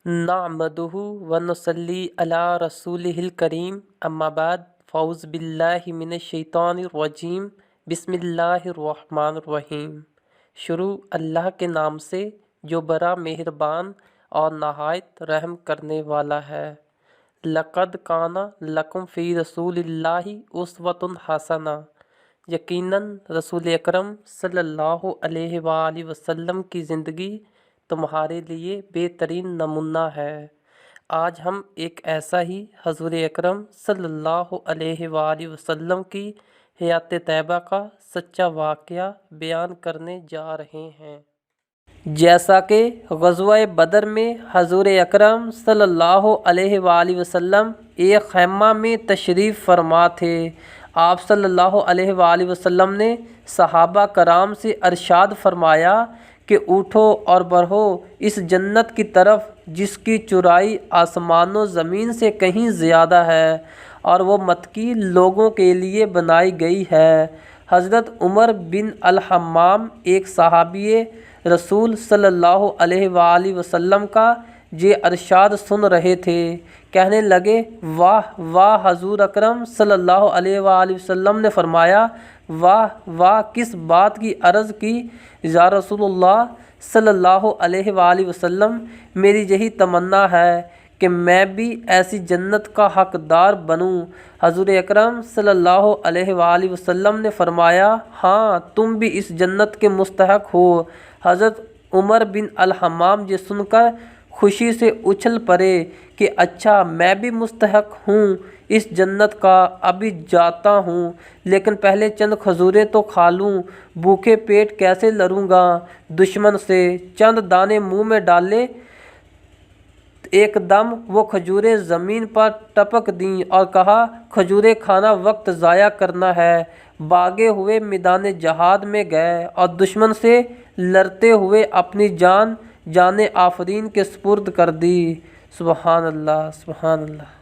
نعمدہ ونصلی علی رسولہ الکریم اما بعد فاعوذ باللہ من الشیطان الرجیم بسم اللہ الرحمن الرحیم۔ شروع اللہ کے نام سے جو بڑا مہربان اور نہایت رحم کرنے والا ہے۔ لقد کان لکم فی رسول اللہ اسوۃ حسنہ، یقیناً رسول اکرم صلی اللہ علیہ وآلہ وسلم کی زندگی تمہارے لیے بہترین نمونہ ہے۔ آج ہم ایک ایسا ہی حضور اکرم صلی اللہ علیہ وآلہ وسلم کی حیات طیبہ کا سچا واقعہ بیان کرنے جا رہے ہیں۔ جیسا کہ غزوہ بدر میں حضور اکرم صلی اللہ علیہ وآلہ وسلم ایک خیمہ میں تشریف فرما تھے۔ آپ صلی اللہ علیہ وآلہ وسلم نے صحابہ کرام سے ارشاد فرمایا کہ اٹھو اور بڑھو اس جنت کی طرف جس کی چوڑائی آسمان و زمین سے کہیں زیادہ ہے اور وہ متقی لوگوں کے لیے بنائی گئی ہے۔ حضرت عمر بن الحمام ایک صحابی رسول صلی اللہ علیہ وآلہ وسلم کا یہ ارشاد سن رہے تھے۔ کہنے لگے، واہ واہ! حضور اکرم صلی اللہ علیہ وآلہ وسلم نے فرمایا، واہ واہ! کس بات کی عرض کی یا رسول اللہ صلی اللہ علیہ وآلہ وسلم؟ میری یہی تمنا ہے کہ میں بھی ایسی جنت کا حقدار بنوں۔ حضور اکرم صلی اللہ علیہ وآلہ وسلم نے فرمایا، ہاں تم بھی اس جنت کے مستحق ہو۔ حضرت عمر بن الحمام یہ سن کر خوشی سے اچھل پڑے کہ اچھا میں بھی مستحق ہوں اس جنت کا، ابھی جاتا ہوں لیکن پہلے چند کھجوریں تو کھا لوں، بھوکے پیٹ کیسے لڑوں گا دشمن سے۔ چند دانے منہ میں ڈالے، ایک دم وہ کھجوریں زمین پر ٹپک دیں اور کہا، کھجوریں کھانا وقت ضائع کرنا ہے۔ بھاگے ہوئے میدان جہاد میں گئے اور دشمن سے لڑتے ہوئے اپنی جان آفرین کے سپرد کر دی۔ سبحان اللہ، سبحان اللہ۔